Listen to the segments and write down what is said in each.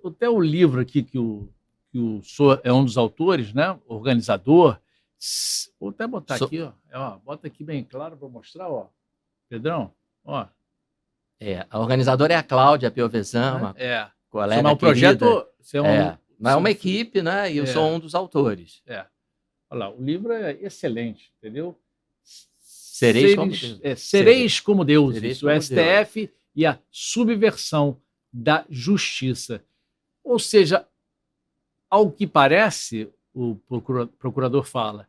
Até o livro aqui que o senhor é um dos autores, né? Organizador. Vou até botar aqui, ó. Bota aqui bem claro para mostrar, ó. Pedrão, ó. A organizadora é a Cláudia Piovesan, uma colega o projeto, mas é uma equipe, né? E eu sou um dos autores. Olha lá, o livro é excelente, entendeu? Sereis como Deus. Sereis como deuses, o STF e a subversão da justiça. Ou seja, ao que parece, o procurador fala,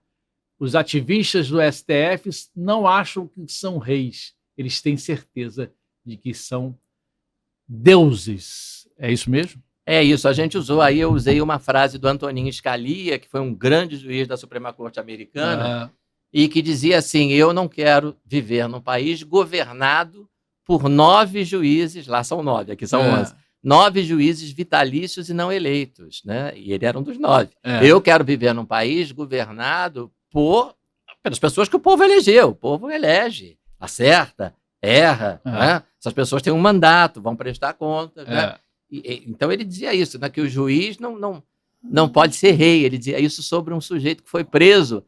os ativistas do STF não acham que são reis, eles têm certeza de que são deuses. É isso mesmo? É isso, eu usei uma frase do Antonin Scalia, que foi um grande juiz da Suprema Corte Americana, e que dizia assim: eu não quero viver num país governado por 9 juízes, lá são 9, aqui são 11, 9 juízes vitalícios e não eleitos, né? E ele era um dos 9. Eu quero viver num país governado pelas pessoas que o povo elegeu. O povo elege, acerta, erra, né? Essas pessoas têm um mandato, vão prestar contas, né? Então ele dizia isso, né? Que o juiz não pode ser rei. Ele dizia isso sobre um sujeito que foi preso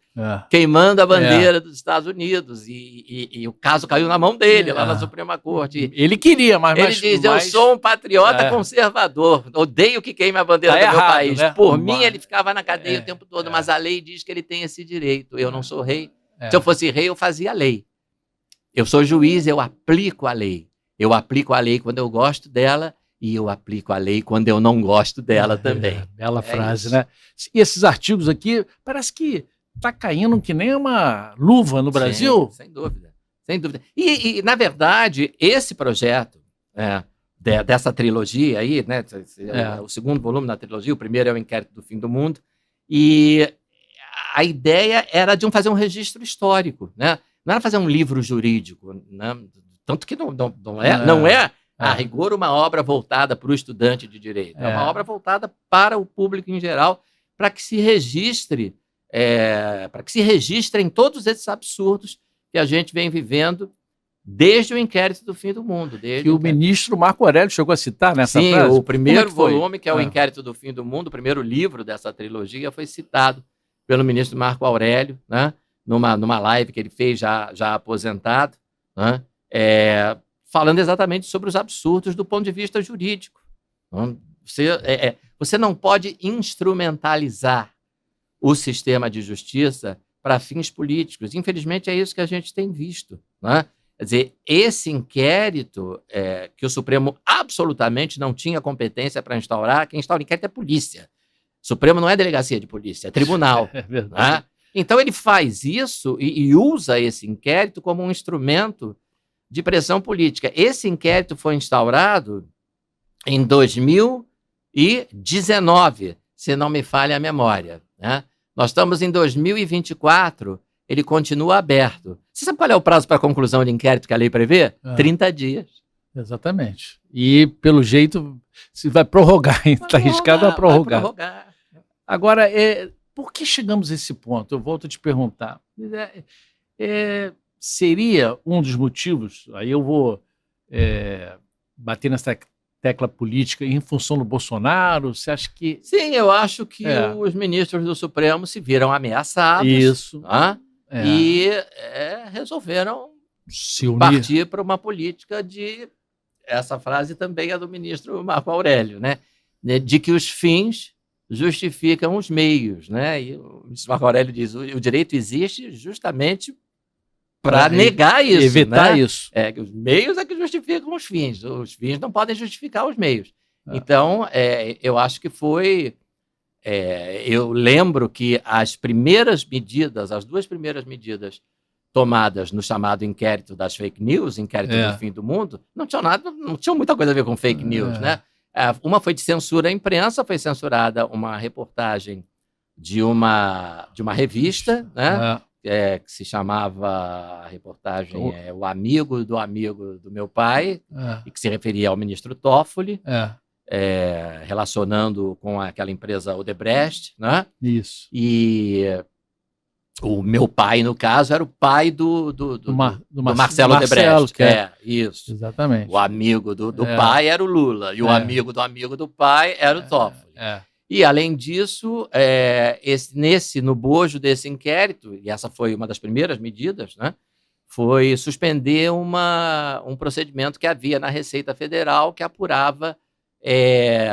queimando a bandeira dos Estados Unidos, e o caso caiu na mão dele, lá na Suprema Corte. Ele queria, mas... Ele diz, eu sou um patriota conservador, odeio que queime a bandeira do meu país. Né? Por mim, ele ficava na cadeia o tempo todo, mas a lei diz que ele tem esse direito. Eu não sou rei. Se eu fosse rei, eu fazia a lei. Eu sou juiz, eu aplico a lei. Eu aplico a lei quando eu gosto dela, e eu aplico a lei quando eu não gosto dela também. Bela frase, né? E esses artigos aqui, parece que está caindo que nem uma luva no Brasil. Sem dúvida. Sem dúvida. E na verdade, esse projeto dessa trilogia aí, né? O segundo volume da trilogia, o primeiro é o Inquérito do Fim do Mundo, e a ideia era de fazer um registro histórico, né? Não era fazer um livro jurídico, né? Tanto que não é a rigor uma obra voltada para o estudante de direito. É uma obra voltada para o público em geral, para que se registrem todos esses absurdos que a gente vem vivendo desde o Inquérito do Fim do Mundo. Que o ministro Marco Aurélio chegou a citar nessa frase? Sim, o primeiro volume, que é o Inquérito do Fim do Mundo, o primeiro livro dessa trilogia, foi citado pelo ministro Marco Aurélio, né? Numa live que ele fez já aposentado, né? Falando exatamente sobre os absurdos do ponto de vista jurídico. Você não pode instrumentalizar o sistema de justiça para fins políticos. Infelizmente, é isso que a gente tem visto, né? Quer dizer, esse inquérito que o Supremo absolutamente não tinha competência para instaurar, quem instaura o inquérito é a polícia. O Supremo não é delegacia de polícia, é tribunal. É verdade. Né? Então, ele faz isso e usa esse inquérito como um instrumento de pressão política. Esse inquérito foi instaurado em 2019, se não me falha a memória, né? Nós estamos em 2024, ele continua aberto. Você sabe qual é o prazo para a conclusão de inquérito que a lei prevê? 30 dias. Exatamente. E, pelo jeito, se vai prorrogar, está arriscado a prorrogar. Vai prorrogar. Agora, por que chegamos a esse ponto? Eu volto a te perguntar. Seria um dos motivos, aí eu vou bater nessa tecla política em função do Bolsonaro? Você acha que... Sim, eu acho que os ministros do Supremo se viram ameaçados. Isso. E resolveram se unir, partir para uma política de... Essa frase também é do ministro Marco Aurélio, né? De que os fins justificam os meios, né? E o ministro Marco Aurélio diz, o direito existe justamente para negar isso, evitar isso. Os meios é que justificam os fins não podem justificar os meios. Então, eu acho que foi... eu lembro que as duas primeiras medidas tomadas no chamado inquérito das fake news, inquérito do fim do mundo, não tinham muita coisa a ver com fake news, né? Uma foi de censura à imprensa, foi censurada uma reportagem de uma revista, né? Que se chamava, a reportagem O Amigo do Meu Pai, e que se referia ao ministro Toffoli, relacionando com aquela empresa Odebrecht, né? Isso. E O meu pai, no caso, era o pai do Marcelo Odebrecht. Isso. Exatamente. O amigo do pai era o Lula, e o amigo do pai era o Toffoli. E, além disso, no bojo desse inquérito, e essa foi uma das primeiras medidas, né, foi suspender um procedimento que havia na Receita Federal que apurava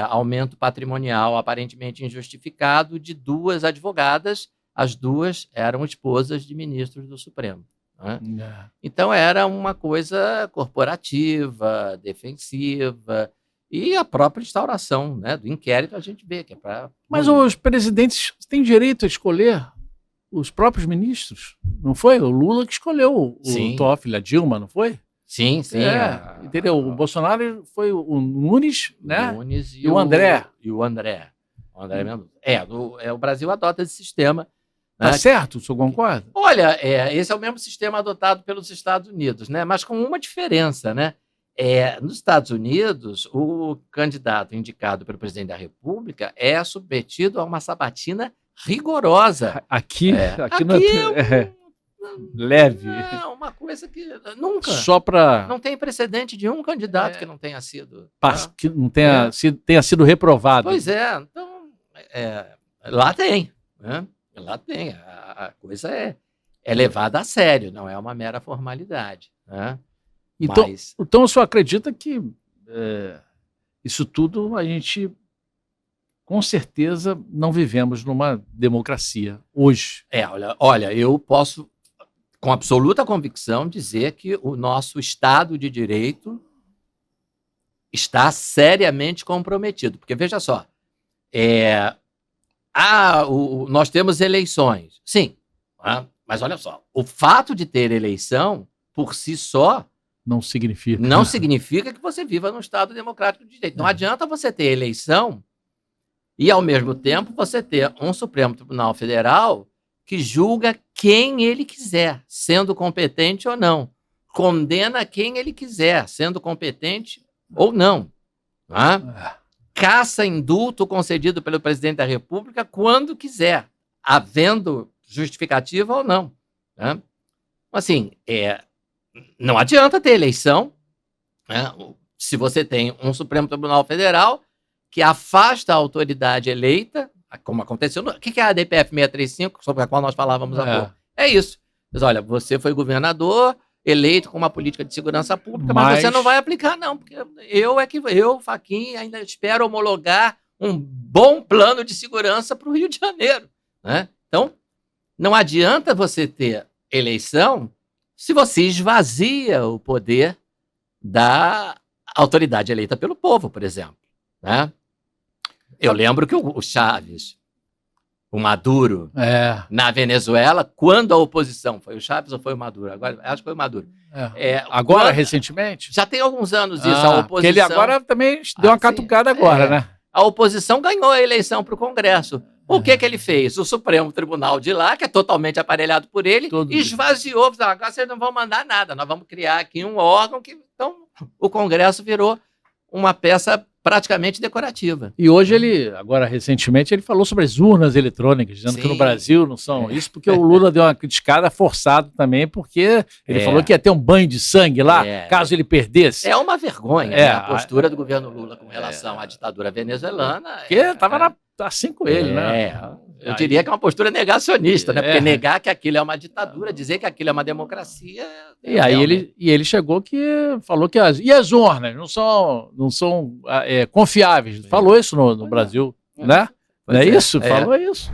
aumento patrimonial aparentemente injustificado de 2 advogadas. As 2 eram esposas de ministros do Supremo. Né? Então, era uma coisa corporativa, defensiva, e a própria instauração, né, do inquérito a gente vê que é para... Mas os presidentes têm direito a escolher os próprios ministros, não foi? O Lula que escolheu o Toffoli, a Dilma, não foi? Sim. Entendeu? O Bolsonaro foi o Nunes, né? Nunes e o André. O André Mendonça. O Brasil adota esse sistema. Tá certo? O senhor concorda? Olha, esse é o mesmo sistema adotado pelos Estados Unidos, né? Mas com uma diferença, né? Nos Estados Unidos, o candidato indicado pelo presidente da República é submetido a uma sabatina rigorosa. Aqui não leve. É uma coisa que nunca. Só para. Não tem precedente de um candidato que não tenha sido. Que não tenha sido reprovado. Pois é. Então, lá tem. Né? Lá tem. A coisa é levada a sério, não é uma mera formalidade. Né? Então o senhor acredita que isso tudo a gente, com certeza, não vivemos numa democracia hoje? Olha, eu posso, com absoluta convicção, dizer que o nosso Estado de Direito está seriamente comprometido. Porque, veja só, nós temos eleições, sim, mas olha só, o fato de ter eleição, por si só, não significa que você viva num Estado democrático de direito. Não adianta você ter eleição e, ao mesmo tempo, você ter um Supremo Tribunal Federal que julga quem ele quiser, sendo competente ou não. Condena quem ele quiser, sendo competente ou não. Caça indulto concedido pelo presidente da República quando quiser, havendo justificativa ou não. Assim, não adianta ter eleição, né, se você tem um Supremo Tribunal Federal que afasta a autoridade eleita, como aconteceu. O que é a ADPF 635, sobre a qual nós falávamos há pouco? É isso. Mas, olha, você foi governador, eleito com uma política de segurança pública, mas você não vai aplicar, não, porque eu, Fachin, ainda espero homologar um bom plano de segurança para o Rio de Janeiro. Né? Então, não adianta você ter eleição se você esvazia o poder da autoridade eleita pelo povo, por exemplo. Né? Eu lembro que o Chávez, o Maduro, na Venezuela, quando a oposição, foi o Chávez ou foi o Maduro? Agora, acho que foi o Maduro. Agora, recentemente? Já tem alguns anos isso, a oposição... Ele agora também deu uma catucada agora, né? A oposição ganhou a eleição para o Congresso. O que ele fez? O Supremo Tribunal de lá, que é totalmente aparelhado por ele, esvaziou. Agora vocês não vão mandar nada, nós vamos criar aqui um órgão que... Então, o Congresso virou uma peça praticamente decorativa. E hoje agora recentemente, ele falou sobre as urnas eletrônicas, dizendo que no Brasil não são isso, porque o Lula deu uma criticada forçada também, porque ele falou que ia ter um banho de sangue lá, caso ele perdesse. É uma vergonha, né, a postura do governo Lula com relação à ditadura venezuelana. Porque estava assim com ele, né? Eu diria que é uma postura negacionista, né? Porque negar que aquilo é uma ditadura, dizer que aquilo é uma democracia... E aí ele chegou que falou que as urnas não são confiáveis. Falou isso no Brasil, né? Não é isso? Falou isso.